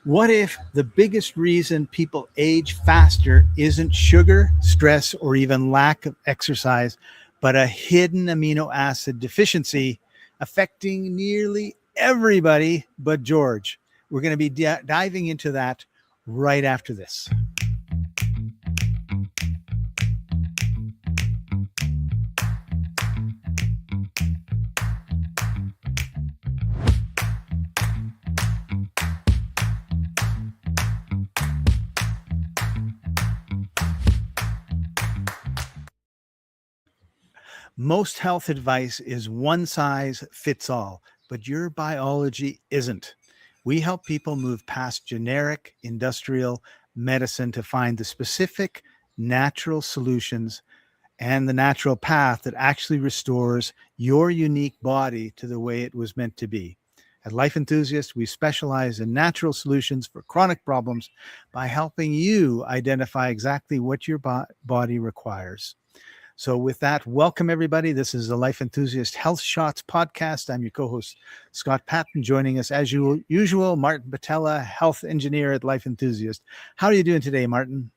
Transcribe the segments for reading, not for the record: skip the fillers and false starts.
What if the biggest reason people age faster isn't sugar, stress, or even lack of exercise, but a hidden amino acid deficiency affecting nearly everybody but George? We're going to be diving into that right after this. Most health advice is one size fits all, but your biology isn't. We help people move past generic industrial medicine to find the specific natural solutions and the natural path that actually restores your unique body to the way it was meant to be. At Life Enthusiast, we specialize in natural solutions for chronic problems by helping you identify exactly what your body requires. So with that, welcome everybody. This is the Life Enthusiast Health Shots podcast. I'm your co-host, Scott Patton. Joining us as usual, Martin Pytela, health engineer at Life Enthusiast. How are you doing today, Martin?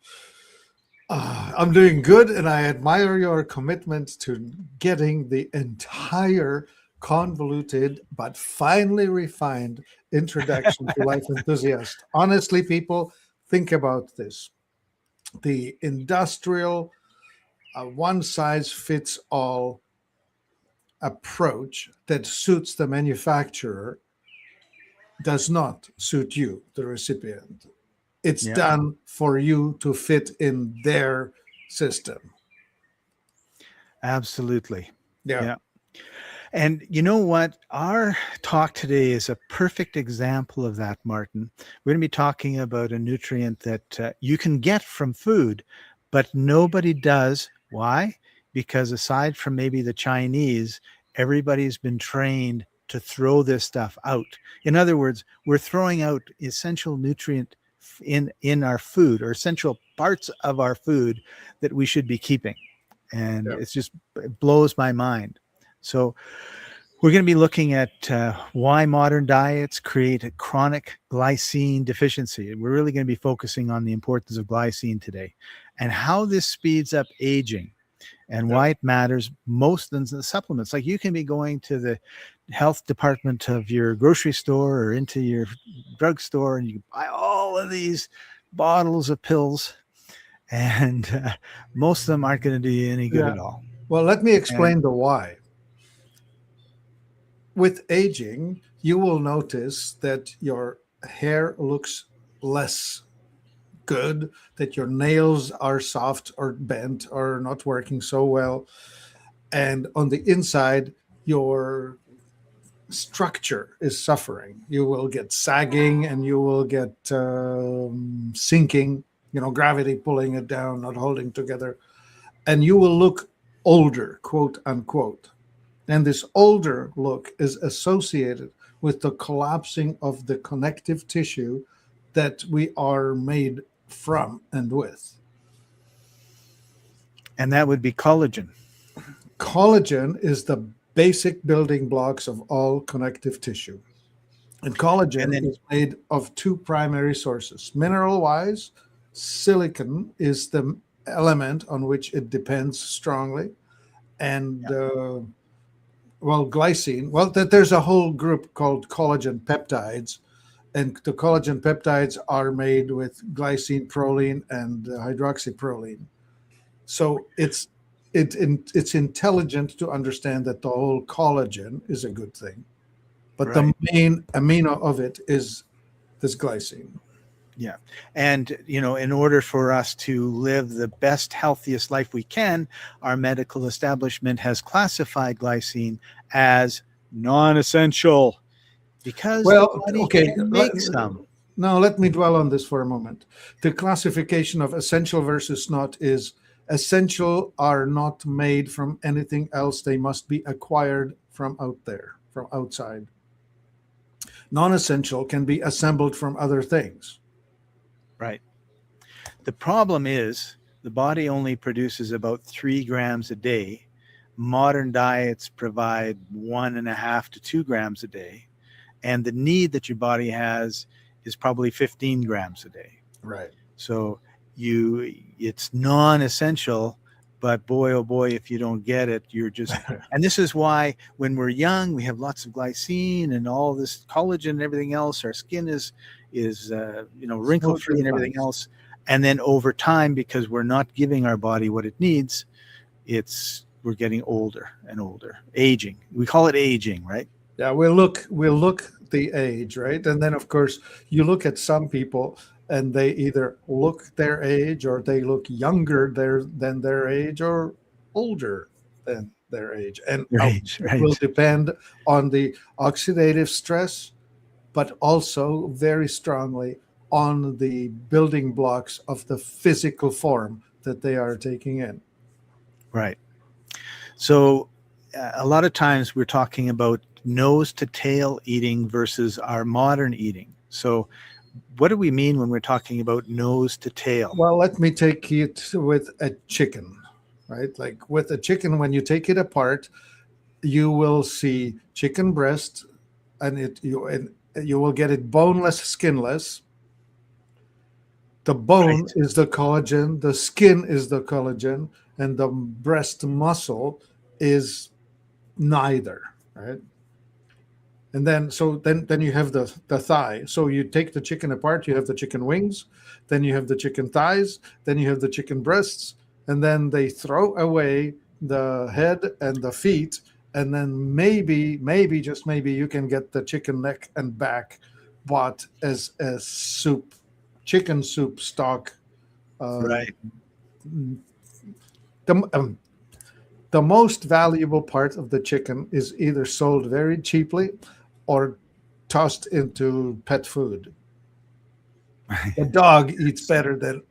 I'm doing good, and I admire your commitment to getting the entire convoluted but finely refined introduction to Life Enthusiast. Honestly, people, think about this. The industrial one-size-fits-all approach that suits the manufacturer does not suit you, the recipient. It's done for you to fit in their system. Absolutely. Yeah. And you know what? Our talk today is a perfect example of that, Martin. We're going to be talking about a nutrient that you can get from food, but nobody does. Why? Because aside from maybe the Chinese, everybody's been trained to throw this stuff out. In other words, we're throwing out essential nutrient in our food, or essential parts of our food that we should be keeping. And it blows my mind. So we're going to be looking at why modern diets create a chronic glycine deficiency. We're really going to be focusing on the importance of glycine today and how this speeds up aging and why it matters most than the supplements. Like, you can be going to the health department of your grocery store or into your drugstore and you buy all of these bottles of pills, and most of them aren't going to do you any good at all. Well, let me explain the why. With aging, you will notice that your hair looks less good, that your nails are soft or bent or not working so well. And on the inside, your structure is suffering. You will get sagging and you will get sinking, gravity pulling it down, not holding together. And you will look older, quote unquote. And this older look is associated with the collapsing of the connective tissue that we are made from and with. And that would be collagen. Collagen is the basic building blocks of all connective tissue. And collagen is made of two primary sources. Mineral-wise, silicon is the element on which it depends strongly. And glycine. There's a whole group called collagen peptides, and the collagen peptides are made with glycine, proline, and hydroxyproline. So it's intelligent to understand that the whole collagen is a good thing, but the main amino of it is this glycine. Yeah. And, in order for us to live the best, healthiest life we can, our medical establishment has classified glycine as non-essential because the body can make some. Now, let me dwell on this for a moment. The classification of essential versus not is essential are not made from anything else. They must be acquired from out there, from outside. Non-essential can be assembled from other things. Right. The problem is the body only produces about 3 grams a day. Modern diets provide 1.5 to 2 grams a day. And the need that your body has is probably 15 grams a day. Right. So it's non-essential, but boy, oh boy, if you don't get it, you're just, and this is why when we're young, we have lots of glycine and all this collagen and everything else. Our skin is wrinkle Smooth free and and everything nice. else. And then over time, because we're not giving our body what it needs, we're getting older and older, aging. We call it aging, right? Yeah, we look the age, right? And then of course you look at some people and they either look their age or they look younger than their age or older than their age. And Right, it will right. depend on the oxidative stress, but also very strongly on the building blocks of the physical form that they are taking in. Right. So a lot of times we're talking about nose to tail eating versus our modern eating. So what do we mean when we're talking about nose to tail? Well, let me take it with a chicken, right? Like with a chicken, when you take it apart, you will see chicken breast, and you will get it boneless, skinless. The bone Right. is the collagen, the skin is the collagen, and the breast muscle is neither, right? And then you have the thigh. So you take the chicken apart, you have the chicken wings, then you have the chicken thighs, then you have the chicken breasts, and then they throw away the head and the feet, and then maybe just maybe you can get the chicken neck and back bought as soup, chicken soup stock. Uh, Right. the the most valuable part of the chicken is either sold very cheaply or tossed into pet food. The dog eats better than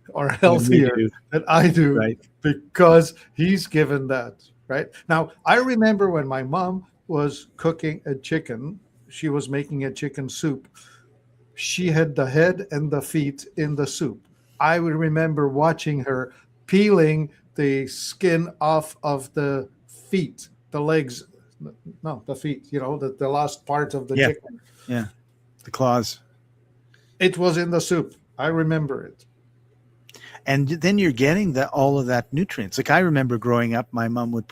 or Than we healthier do. than I do Right. because he's given that. Right now, I remember when my mom was cooking a chicken, she was making a chicken soup. She had the head and the feet in the soup. I would remember watching her peeling the skin off of the feet, the legs, no, the feet, the last part of the Yeah. chicken. Yeah. The claws. It was in the soup. I remember it. And then you're getting all of that nutrients. Like I remember growing up, my mom would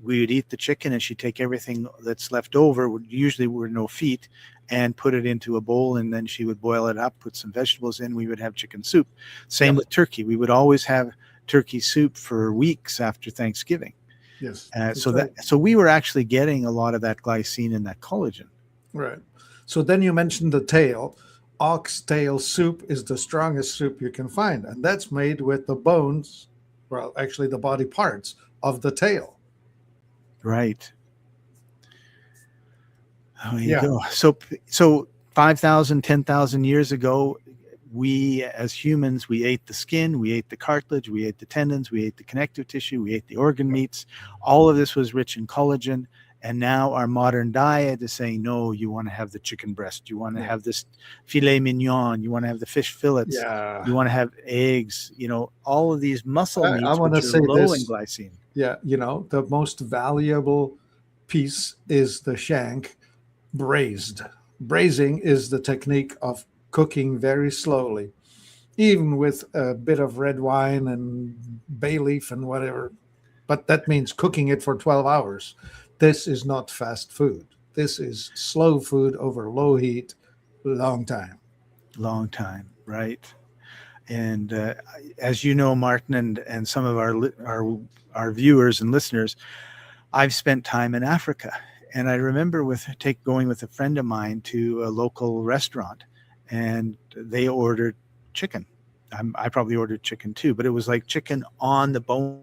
we would eat the chicken and she'd take everything that's left over, usually were no feet, and put it into a bowl, and then she would boil it up, put some vegetables in, we would have chicken soup. Same Yes, with turkey. We would always have turkey soup for weeks after Thanksgiving. yes, So that's right. we were actually getting a lot of that glycine and that collagen. Right. So then you mentioned the tail. Oxtail soup is the strongest soup you can find, and that's made with the bones, well, actually the body parts of the tail. Right. There you Yeah. go. So 5,000, 10,000 years ago, we as humans, we ate the skin, we ate the cartilage, we ate the tendons, we ate the connective tissue, we ate the organ meats. All of this was rich in collagen. And now our modern diet is saying, no, you want to have the chicken breast, you want to Yeah. have this filet mignon, you want to have the fish fillets, Yeah. you want to have eggs, all of these muscle I meats, want to which are say low in this. glycine. Yeah. The most valuable piece is the shank braised. Braising is the technique of cooking very slowly, even with a bit of red wine and bay leaf and whatever. But that means cooking it for 12 hours. This is not fast food. This is slow food over low heat, long time. Long time, right? And as you know, Martin, and some of our viewers and listeners, I've spent time in Africa, and I remember going with a friend of mine to a local restaurant, and they ordered chicken. I probably ordered chicken too, but it was like chicken on the bone.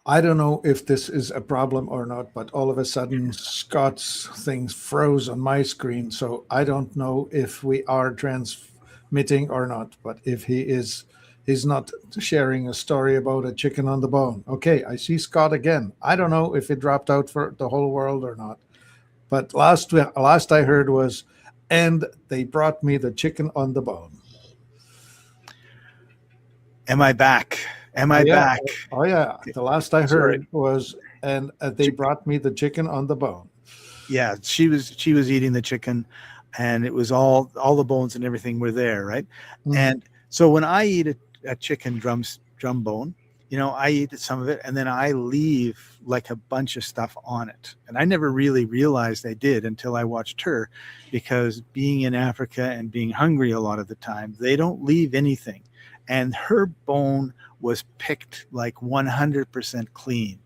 I don't know if this is a problem or not, but all of a sudden Scott's things froze on my screen. So I don't know if we are transmitting or not, but if he's not sharing a story about a chicken on the bone. Okay, I see Scott again. I don't know if it dropped out for the whole world or not. But last I heard was, and they brought me the chicken on the bone. Am I back? Am Oh I yeah, back? oh yeah. The last I Sorry. heard was, and they Chicken. brought me the chicken on the bone. Yeah, she was eating the chicken, and it was all the bones and everything were there, right? Mhm. And so when I eat a chicken drum bone, I eat some of it, and then I leave like a bunch of stuff on it. And I never really realized I did until I watched her, because being in Africa and being hungry a lot of the time, they don't leave anything. And her bone was picked like 100% clean.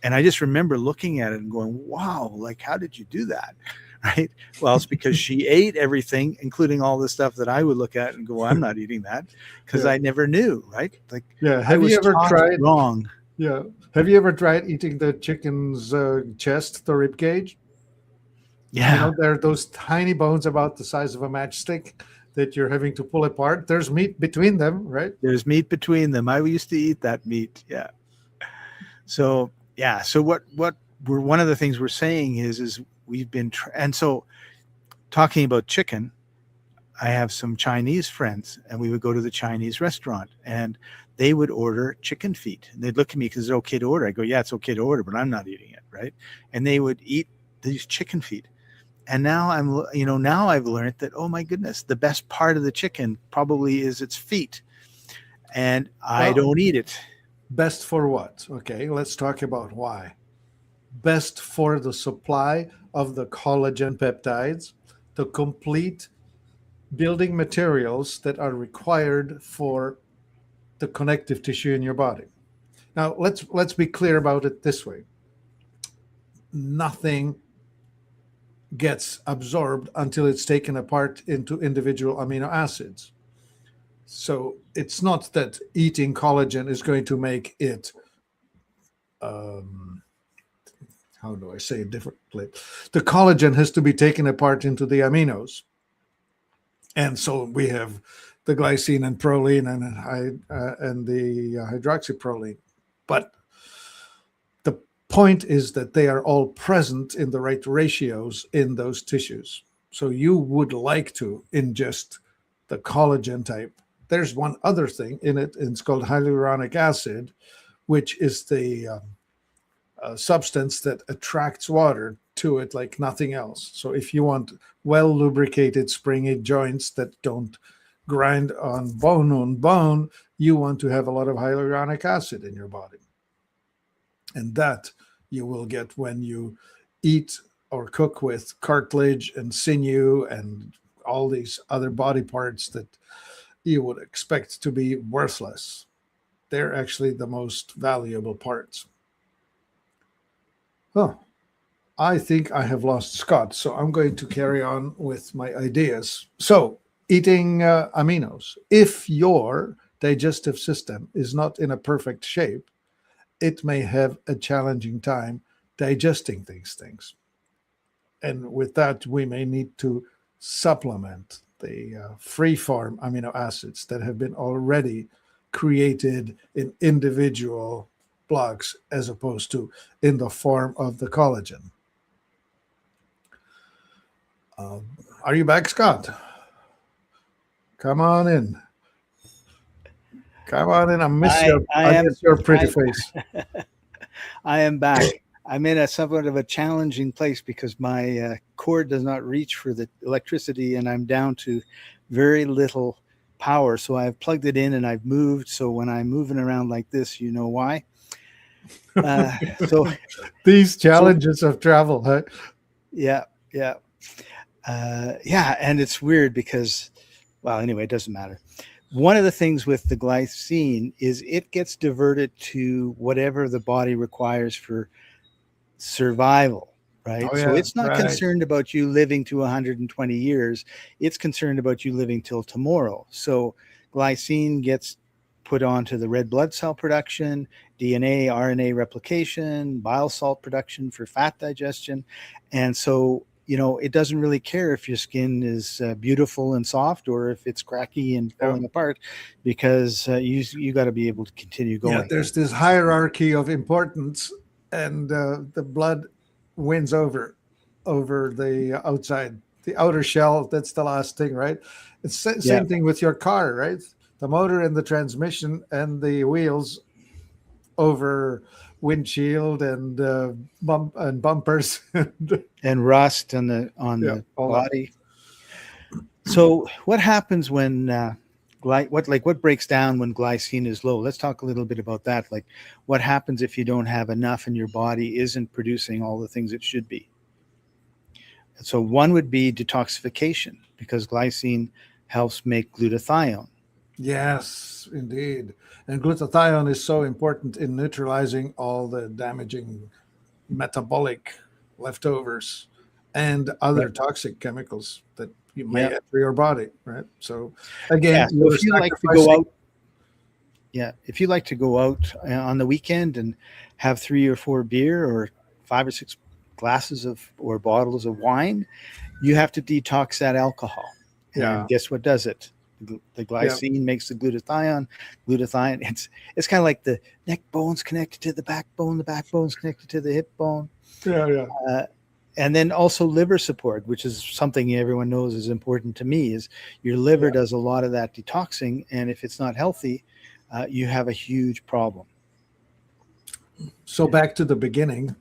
And I just remember looking at it and going, wow, like, how did you do that? Right. Well, it's because she ate everything, including all the stuff that I would look at and go, well, I'm not eating that, because Yeah. I never knew. Right. Like, Yeah. I Have you was ever taught tried? wrong. Yeah. Have you ever tried eating the chicken's chest, the rib cage? Yeah. There are those tiny bones about the size of a matchstick that you're having to pull apart. There's meat between them, right? There's meat between them. I used to eat that meat. Yeah. So, yeah. So what we're, one of the things we're saying is we've been, and so talking about chicken, I have some Chinese friends, and we would go to the Chinese restaurant, and they would order chicken feet. And they'd look at me because it's okay to order. I go, yeah, it's okay to order, but I'm not eating it, right? And they would eat these chicken feet. And now now I've learned that, oh my goodness, the best part of the chicken probably is its feet, and I Well, don't eat it. best for what? Okay, let's talk about why. Best for the supply of the collagen peptides, the complete building materials that are required for the connective tissue in your body. Now, let's be clear about it this way. Nothing gets absorbed until it's taken apart into individual amino acids. So it's not that eating collagen is going to make it, um, how do I say it differently? The collagen has to be taken apart into the aminos. And so we have the glycine and proline and the hydroxyproline. But the point is that they are all present in the right ratios in those tissues. So you would like to ingest the collagen type. There's one other thing in it, and it's called hyaluronic acid, which is the substance that attracts water to it like nothing else. So if you want well lubricated, springy joints that don't grind on bone, you want to have a lot of hyaluronic acid in your body. And that you will get when you eat or cook with cartilage and sinew and all these other body parts that you would expect to be worthless. They're actually the most valuable parts. Oh, I think I have lost Scott, so I'm going to carry on with my ideas. So, eating aminos. If your digestive system is not in a perfect shape, it may have a challenging time digesting these things. And with that, we may need to supplement the free form amino acids that have been already created in individual blocks as opposed to in the form of the collagen. Are you back, Scott? Come on in. Come on in. I I I am miss your pretty I face. I am back. I'm in a somewhat of a challenging place because my cord does not reach for the electricity, and I'm down to very little power. So I've plugged it in and I've moved. So when I'm moving around like this, you know why. Uh, so These so challenges of travel, huh? yeah, yeah, yeah, and it's weird because, well, anyway, it doesn't matter. One of the things with the glycine is it gets diverted to whatever the body requires for survival, right? Oh So yeah, it's not right. concerned about you living to 120 years. It's concerned about you living till tomorrow. So glycine gets put onto the red blood cell production, DNA, RNA replication, bile salt production for fat digestion. And so, it doesn't really care if your skin is beautiful and soft or if it's cracky and Yeah. falling apart, because you got to be able to continue Yeah, going. there's this hierarchy of importance, and the blood wins over the outside, the outer shell. That's the last thing, right? It's Yeah. same thing with your car, right? The motor and the transmission and the wheels over windshield and bumpers. And rust on Yeah, the all that. body. So what happens when what breaks down when glycine is low? Let's talk a little bit about that. Like what happens if you don't have enough and your body isn't producing all the things it should be? So one would be detoxification because glycine helps make glutathione. Yes, indeed. And glutathione is so important in neutralizing all the damaging metabolic leftovers and other Right. toxic chemicals that you may Yeah. enter your body, right? So Yeah. again, So you're if you like to go sacrificing. out, yeah, if you like to go out on the weekend and have 3 or 4 beer or 5 or 6 glasses of or bottles of wine, you have to detox that alcohol. Yeah, And guess what does it? The yeah, glycine makes the glutathione. Glutathione, it's kind of like the neck bone's connected to the backbone's connected to the hip bone. yeah, yeah, Uh, and then also liver support, which is something everyone knows is important to me, is your liver yeah. does a lot of that detoxing. And if it's not healthy, you have a huge problem. So back to the beginning,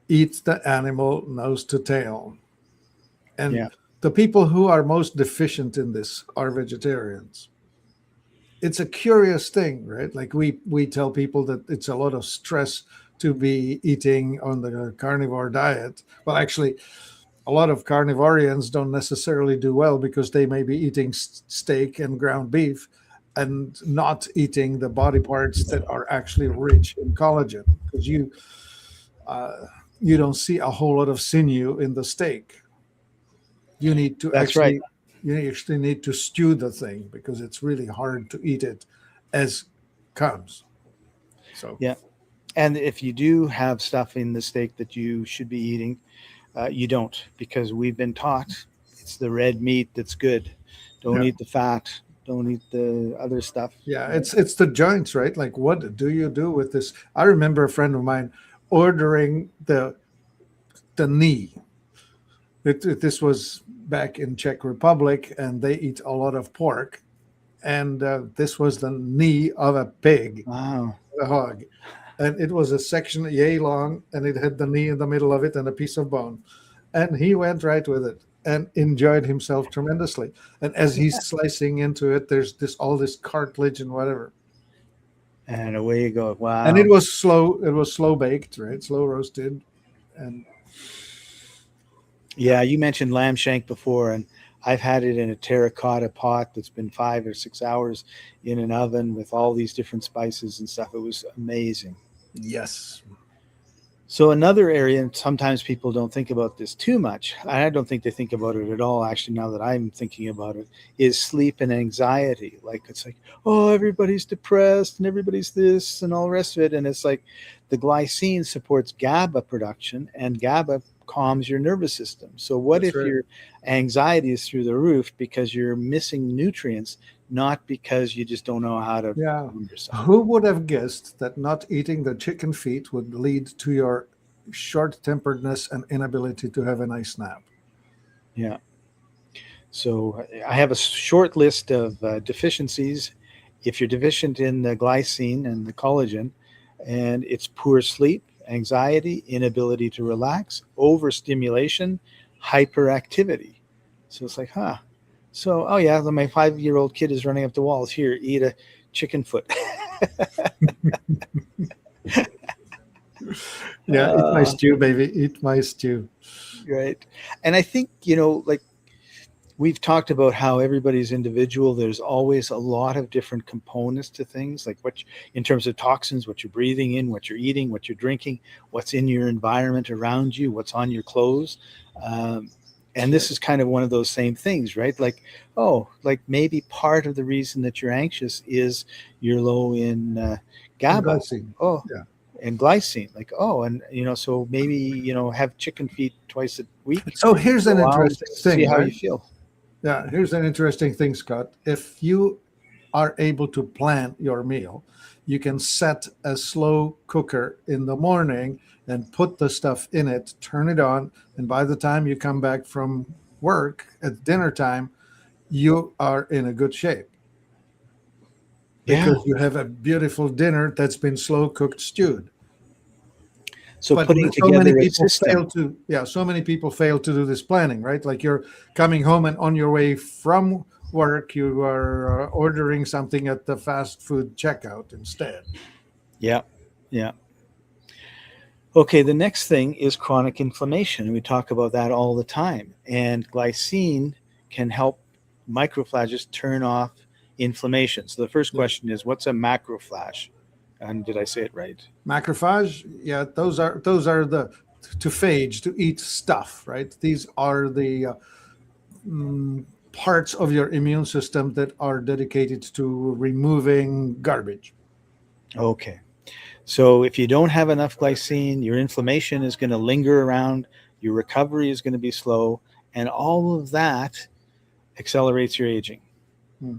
eat the animal nose to tail. And Yeah, the people who are most deficient in this are vegetarians. It's a curious thing, right? Like we tell people that it's a lot of stress to be eating on the carnivore diet. Well, actually, a lot of carnivorians don't necessarily do well because they may be eating steak and ground beef and not eating the body parts that are actually rich in collagen because uh, you don't see a whole lot of sinew in the steak. You need to that's right. actually you actually need to stew the thing because it's really hard to eat it as comes. So Yeah. And if you do have stuff in the steak that you should be eating, you don't, because we've been taught it's the red meat that's good. Don't yeah, eat the fat. Don't eat the other stuff. yeah, it's the joints, right? Like what do you do with this? I remember a friend of mine ordering the knee. This was back in Czech Republic, and they eat a lot of pork, and this was the knee of a pig, Wow. a hog, and it was a section yay long, and it had the knee in the middle of it and a piece of bone, and he went right with it and enjoyed himself tremendously. And as he's slicing into it, there's this all this cartilage and whatever, And away you go. and Wow. it was slow baked, right, slow roasted, and yeah, Yeah, you mentioned lamb shank before, and I've had it in a terracotta pot that's been 5 or 6 hours in an oven with all these different spices and stuff. It was amazing. yes, So another area, and sometimes people don't think about this too much. I don't think they think about it at all, actually, now that I'm thinking about it, is sleep and anxiety. Like it's like, oh, everybody's depressed and everybody's this and all the rest of it. And it's like the glycine supports GABA production, and GABA calms your nervous system. So what that's if right. your anxiety is through the roof because you're missing nutrients, not because you just don't know how to Yeah. calm yourself? Who would have guessed that not eating the chicken feet would lead to your short temperedness and inability to have a nice nap? Yeah. So I have a short list of deficiencies. If you're deficient in the glycine and the collagen, and it's poor sleep, anxiety, inability to relax, overstimulation, hyperactivity. So it's like, huh. So, oh yeah, my 5-year-old kid is running up the walls. Here, eat a chicken foot. Yeah, eat my uh, stew, baby. Eat my stew. right. And I think, like we've talked about how everybody's individual. There's always a lot of different components to things, like in terms of toxins, what you're breathing in, what you're eating, what you're drinking, what's in your environment around you, what's on your clothes. And Yeah. this is kind of one of those same things, right? Like, oh, like maybe part of the reason that you're anxious is you're low in And GABA. glycine. Oh, Yeah. and glycine. Like, oh, and so maybe have chicken feet twice a week. So here's an Go out, interesting see thing, how right? you feel. Yeah, here's an interesting thing, Scott. If you are able to plan your meal, you can set a slow cooker in the morning and put the stuff in it, turn it on, and by the time you come back from work at dinner time, you are in a good shape. Yeah. because you have a beautiful dinner that's been slow cooked stewed. So But putting so many together a people fail system. to, yeah, so many people fail to do this planning, right? Like you're coming home and on your way from work, you are ordering something at the fast food checkout instead. Yeah. Yeah. Okay, the next thing is chronic inflammation. And we talk about that all the time. And glycine can help microphages turn off inflammation. So the first Yeah. question is, what's a macrophage? And did I say it right? Macrophage, yeah, those are the to phage, to eat stuff, right? These are the parts of your immune system that are dedicated to removing garbage. Okay. So if you don't have enough glycine, your inflammation is going to linger around, your recovery is going to be slow, and all of that accelerates your aging. Hmm.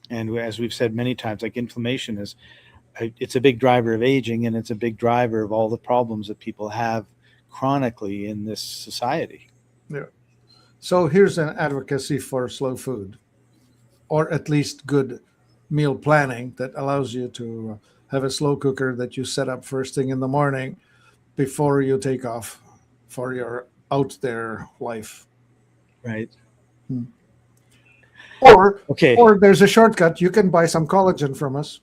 And as we've said many times, like inflammation is it's a big driver of aging, and it's a big driver of all the problems that people have chronically in this society. Yeah. So here's an advocacy for slow food, or at least good meal planning that allows you to have a slow cooker that you set up first thing in the morning before you take off for your out there life. Right. Hmm. Or Okay. or there's a shortcut. You can buy some collagen from us.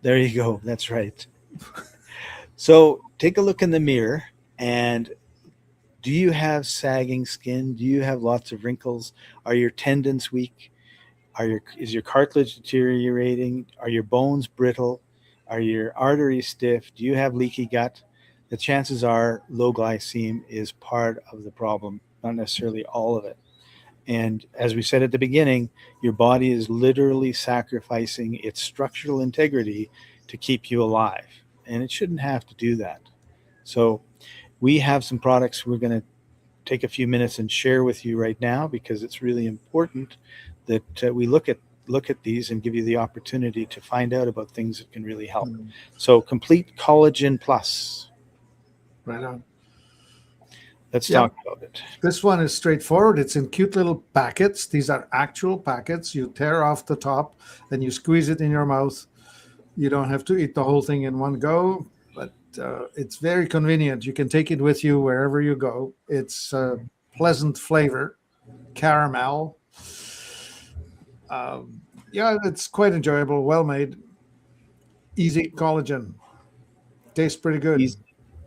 There you go. That's right. So take a look in the mirror, and do you have sagging skin? Do you have lots of wrinkles? Are your tendons weak? Is your cartilage deteriorating? Are your bones brittle? Are your arteries stiff? Do you have leaky gut? The chances are low glycemia is part of the problem, not necessarily all of it. And as we said at the beginning, your body is literally sacrificing its structural integrity to keep you alive. And it shouldn't have to do that. So we have some products we're going to take a few minutes and share with you right now, because it's really important that we look at these and give you the opportunity to find out about things that can really help. Hmm. So Complete Collagen Plus. Right on. Let's Yeah. talk about it. This one is straightforward. It's in cute little packets. These are actual packets. You tear off the top and you squeeze it in your mouth. You don't have to eat the whole thing in one go, but it's very convenient. You can take it with you wherever you go. It's a pleasant flavor, caramel. Yeah, it's quite enjoyable, well made, easy collagen. Tastes pretty good. Easy.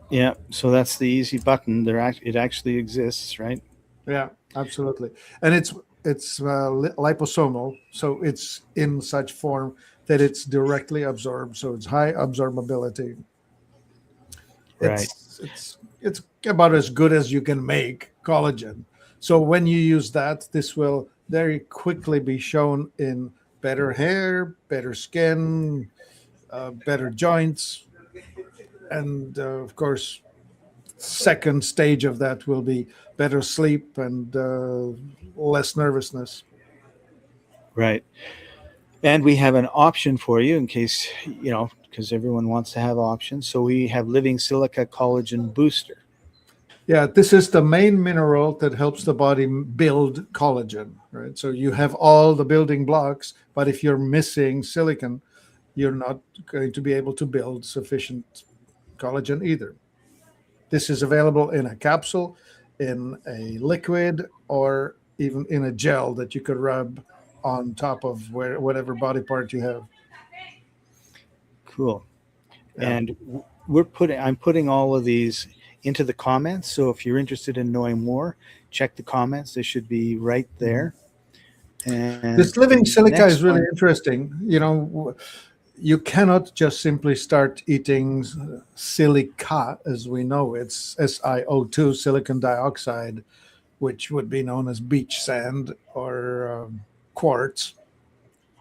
Yeah, so that's the easy button. It actually exists, right? Yeah, absolutely. And it's liposomal, so it's in such form that it's directly absorbed. So it's high absorbability. Right. It's about as good as you can make collagen. So when you use that, this will very quickly be shown in better hair, better skin, better joints, and of course, second stage of that will be better sleep and less nervousness. Right. And we have an option for you in case, because everyone wants to have options. So we have Living Silica Collagen Booster. Yeah, this is the main mineral that helps the body build collagen, right? So you have all the building blocks, but if you're missing silicon, you're not going to be able to build sufficient collagen either. This is available in a capsule, in a liquid, or even in a gel that you could rub on top of whatever body part you have. Cool. Yeah. And I'm putting all of these into the comments. So if you're interested in knowing more, check the comments. They should be right Mhm. there. And This living the silica next is really one, interesting. You cannot just simply start eating silica as we know it's SiO2, silicon dioxide, which would be known as beach sand or quartz.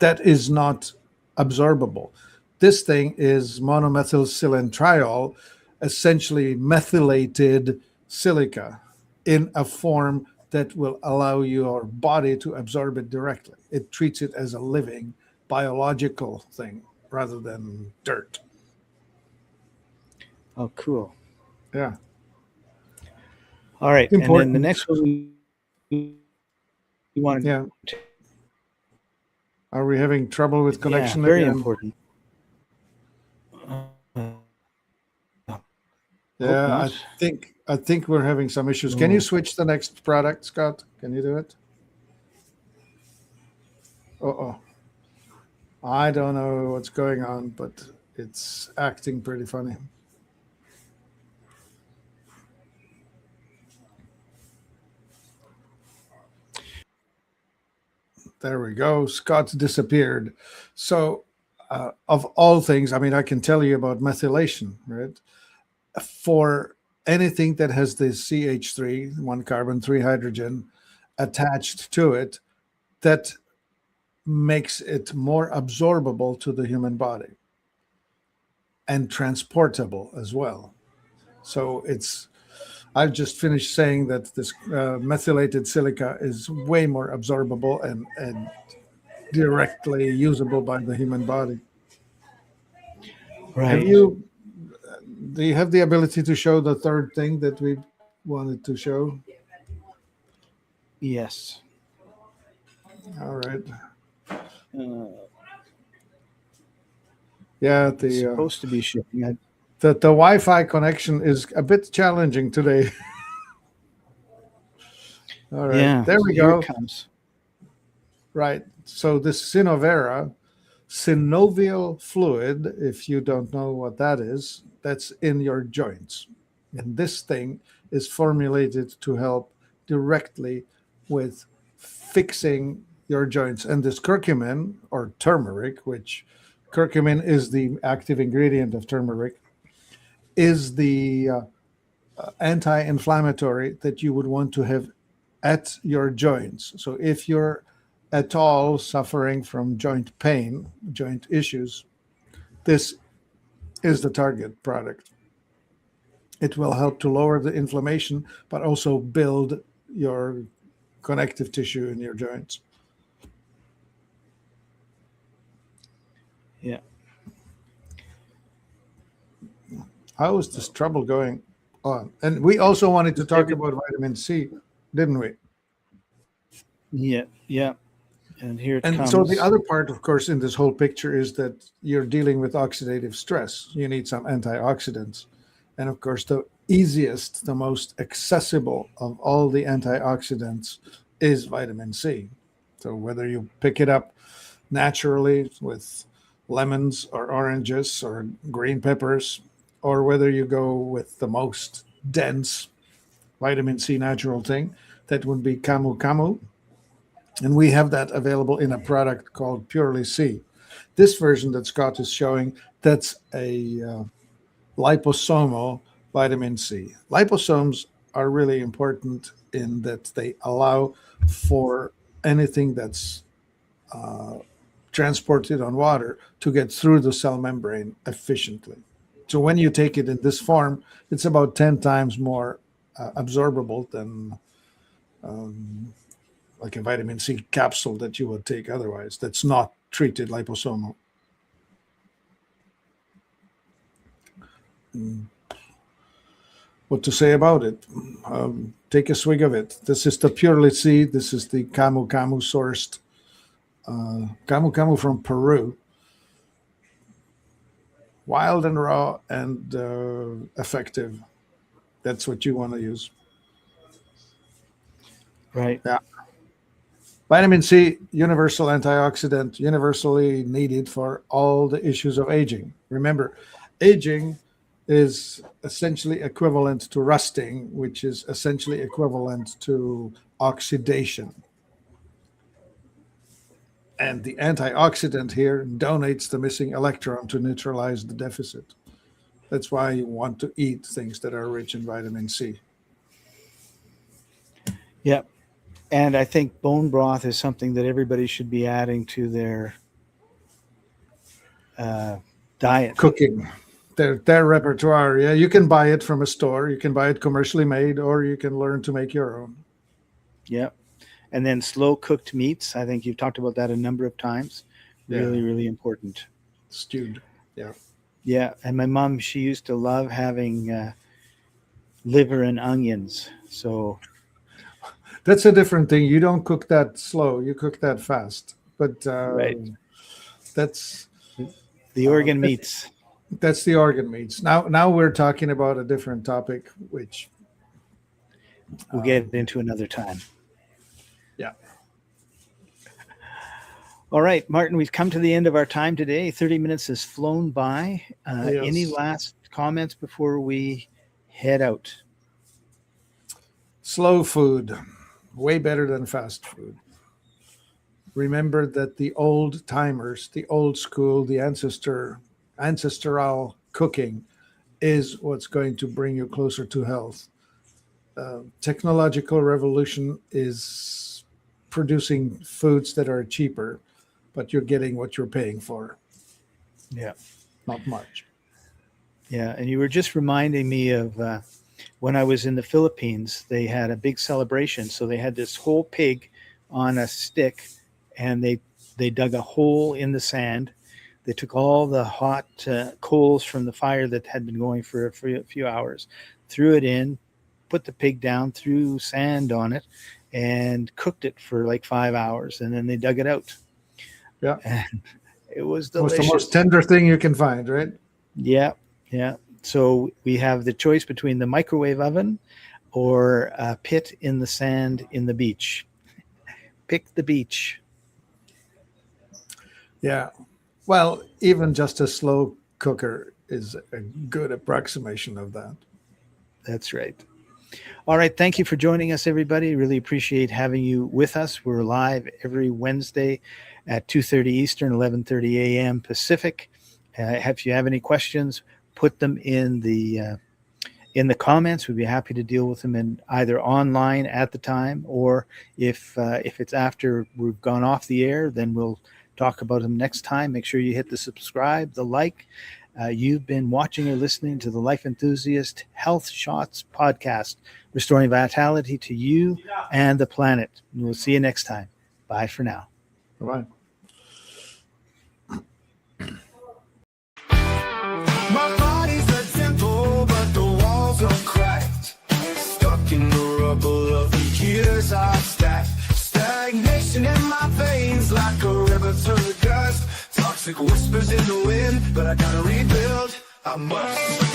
That is not absorbable. This thing is monomethylsilentriol, essentially methylated silica in a form that will allow your body to absorb it directly. It treats it as a living biological thing rather than dirt. oh, cool. Yeah, All right. And then the important. next one we want to Yeah, Are we having trouble with Yeah, connection very again? important. Hope Yeah, not. I think we're having some issues. Can you Oh, switch the next product, Scott? Can you do it? Oh, I don't know what's going on, but it's acting pretty funny. There we go. Scott's disappeared. So, of all things, I mean, I can tell you about methylation, right? For anything that has the CH3, one carbon, three hydrogen, attached to it, that makes it more absorbable to the human body and transportable as well. So it's I've just finished saying that this methylated silica is way more absorbable and directly usable by the human body. Have right. you Do you have the ability to show the third thing that we wanted to show? Yes. All right. Uh, Yeah, it's supposed to be shipping. the Wi-Fi connection is a bit challenging today. All right, Yeah, there we here it go. comes. Right. So this synovial fluid, if you don't know what that is, that's in your joints. And this thing is formulated to help directly with fixing your joints. And this curcumin or turmeric, which curcumin is the active ingredient of turmeric, is the anti inflammatory that you would want to have at your joints. So if you're at all suffering from joint pain, joint issues, this is the target product. It will help to lower the inflammation, but also build your connective tissue in your joints. Yeah. How is this trouble going on? And we also wanted to talk about vitamin C, didn't we? Yeah. Yeah. And here it And so the comes. other part, of course, in this whole picture is that you're dealing with oxidative stress. You need some antioxidants. And of course, the easiest, the most accessible of all the antioxidants is vitamin C. So whether you pick it up naturally with lemons or oranges or green peppers, or whether you go with the most dense vitamin C natural thing, that would be camu camu. And we have that available in a product called Purely C. This version that Scott is showing, that's a liposomal vitamin C. Liposomes are really important in that they allow for anything that's uh, transported on water to get through the cell membrane efficiently. So when you take it in this form, it's about 10 times more absorbable than um, like a vitamin C capsule that you would take otherwise, that's not treated liposomal. Mm. What to say about it? Take a swig of it. This is the Purely C. This is the Camu Camu sourced Camu Camu from Peru. Wild and raw and effective. That's what you want to use. Right. Yeah. Vitamin C, universal antioxidant, universally needed for all the issues of aging. Remember, aging is essentially equivalent to rusting, which is essentially equivalent to oxidation. And the antioxidant here donates the missing electron to neutralize the deficit. That's why you want to eat things that are rich in vitamin C. Yeah. And I think bone broth is something that everybody should be adding to their uh, diet. Cooking, their repertoire. Yeah, you can buy it from a store, you can buy it commercially made, or you can learn to make your own. Yeah. And then slow cooked meats. I think you've talked about that a number of times. Yeah, Really, really important. stewed. Yeah. Yeah. And my mom, she used to love having liver and onions. So, That's a different thing. You don't cook that slow, you cook that fast. But Right. that's The organ meats. that's the organ meats. Now we're talking about a different topic, which We'll get into another time. yeah. All right, Martin, we've come to the end of our time today. 30 minutes has flown by. Yes. Any last comments before we head out? Slow food, way better than fast food. Remember that the old timers, the old school, the ancestral cooking is what's going to bring you closer to health. Technological revolution is producing foods that are cheaper, but you're getting what you're paying for. Yeah. Not much. Yeah, and you were just reminding me of when I was in the Philippines, they had a big celebration. So they had this whole pig on a stick, and they dug a hole in the sand. They took all the hot coals from the fire that had been going for a few hours, threw it in, put the pig down, threw sand on it, and cooked it for like 5 hours. And then they dug it out. Yeah. And it was It was delicious. the most tender thing you can find, right? Yeah, yeah. So we have the choice between the microwave oven or a pit in the sand in the beach. Pick the beach. Yeah. Well, even just a slow cooker is a good approximation of that. That's right. All right. Thank you for joining us, everybody. Really appreciate having you with us. We're live every Wednesday at 2:30 Eastern, 11:30 a.m. Pacific. If you have any questions, put them in the comments. We'd be happy to deal with them in either online at the time, or if it's after we've gone off the air, then we'll talk about them next time. Make sure you hit the subscribe, the like. You've been watching or listening to the Life Enthusiast Health Shots podcast, restoring vitality to you and the planet. And we'll see you next time. Bye for now. Bye-bye. My body's a temple, but the walls are cracked. Stuck in the rubble of the years I've stacked. Stagnation in my veins like a river to the dust. Toxic whispers in the wind, but I gotta rebuild. I must.